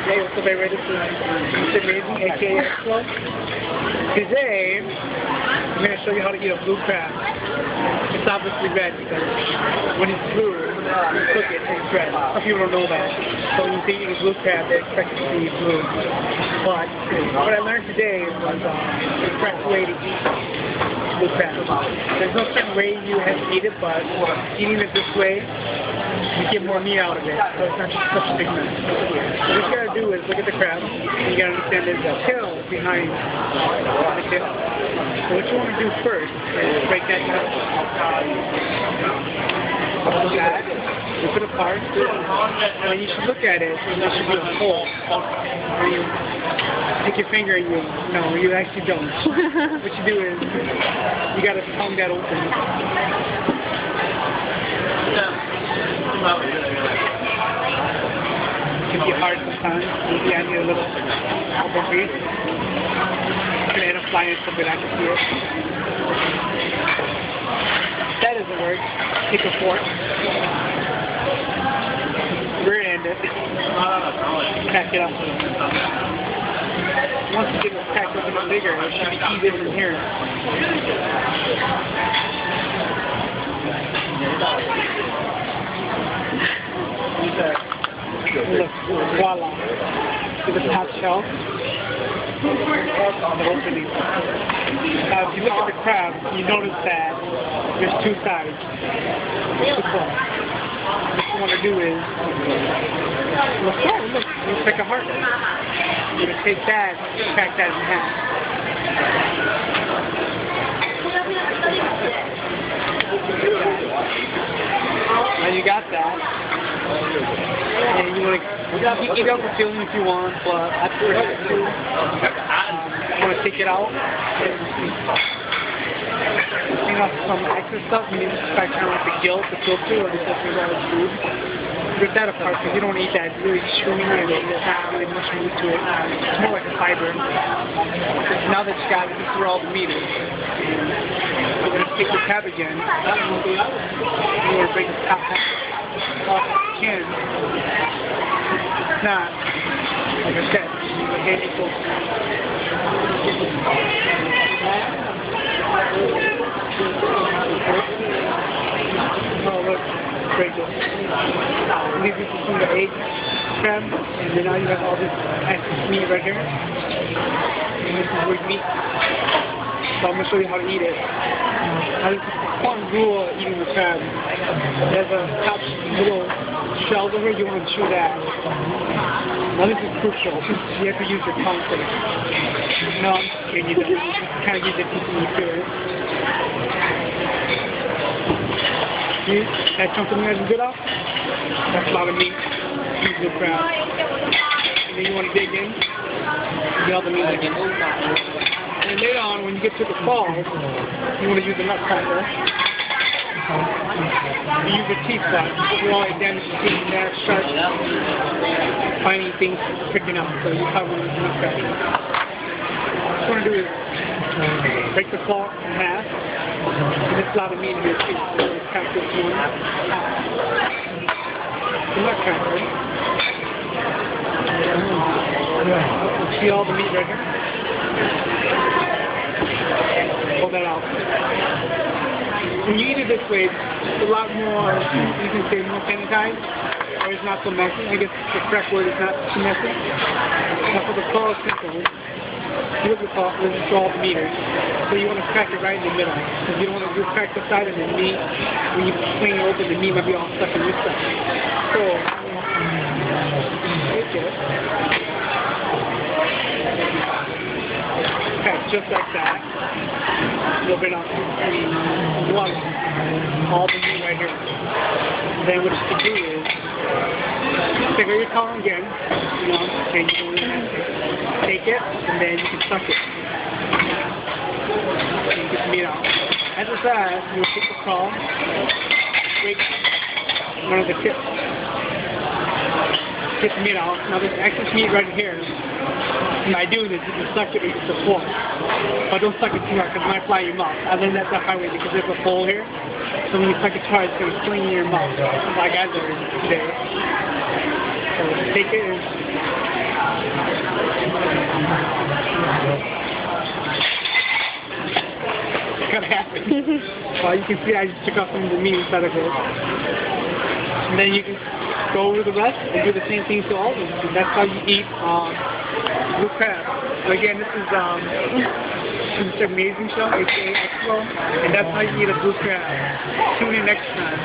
Hey, what's up everybody? This is Mr. Amazing, aka Expo. Today, I'm going to show you how to eat a blue crab. It's obviously red because when it's blue, you cook it, it's red. Some people don't know that. So when you eat a blue crab, they expect it to be blue. But what I learned today was the correct way to eat blue crab. There's no certain way you have to eat it, but eating it this way, you get more meat out of it, so it's not just such a big mess. So what you gotta do is look at the crab, and you gotta understand there's a tail behind the tail. So what you wanna do first is break that down. Rip it apart, and when you should look at it, there should be a hole. Where you take your finger and you actually don't. What you do is, you gotta tongue that open. It can be hard sometimes. Maybe I need a little elbow grease. I'm going to end up flying something I can see it. If that doesn't work, take a fork. Rear end it. Pack it up. Once you get it packed up a bit bigger, it should be easier from here. Look, voila. See the top shelf? The opening. Now, if you look at the crab, you notice that there's two sides. What you want to do is, look, it's like a heart. You're going to take that, crack that in half. Now you got that. And you want to eat up the filling if you want, but I prefer to want to take it out and clean off some extra stuff. You need to try kind of like the gill, the filter, or the filter of food. Rip that apart because you don't want to eat that really chewy and there's not really much meat to it. It's more like a fiber. Now that you got it, this is where all the meat is. You're going to take the crab again. You're going to break the top half off the skin. It's not, like I said, a handy tool. Oh, look, very good. Leave this from the egg crab, and then now you have all this excess meat right here. And this is where you eat. So I'm going to show you how to eat it. Now, this is one rule of eating the crab. There's a top little shell over here, you want to chew that. Now this is crucial. You have to use your tongue for it. No, I'm just kidding, you don't. You kind of use your teeth when you chew it. See? That chunk of meat is good off? That's a lot of meat. Use the crab. And then you want to dig in. Get all the meat again. And later on, when you get to the fall, you want to use a nutcracker. You use your teeth but you don't want to damage the teeth and they're sharp, finding things picking up, so you probably use a nutcracker. What you want to do is break the claw in half, and there's a lot of meat in your teeth, so you crack this one. The nutcracker. You see all the meat right here? Pull that out. When you eat it this way, it's a lot more, you can say more sanitized, or it's not so messy. I guess the correct word is not too messy. Now for the claw is simple. You look at the claw, this is all the meters. So you want to crack it right in the middle. Because you don't want to just crack the side of the meat. When you clean it open, the meat might be all stuck in this side. So, take it. Okay, just like that. A little bit of water. All the meat right here. Then what you do is figure your tongue again, and you take it, and then you can suck it. And you get the meat out. After that, you'll take the claw, break one of the tips. Get the meat out. Now there's excess meat right here. And by doing this, you can suck it with the fork. But don't suck it too hard because it might fly in your mouth. I learned that the hard way because there's a hole here. So when you suck it too hard, it's going to fling in your mouth. Like I learned today. So take it and It's gonna happen. Well, you can see I just took off some of the meat inside of it. And then you can go over the rest and do the same thing to all of them. And that's how you eat blue crab. So again, this is Mr. Amazing Show, aka Expo, and that's how you eat a blue crab. Tune in next time.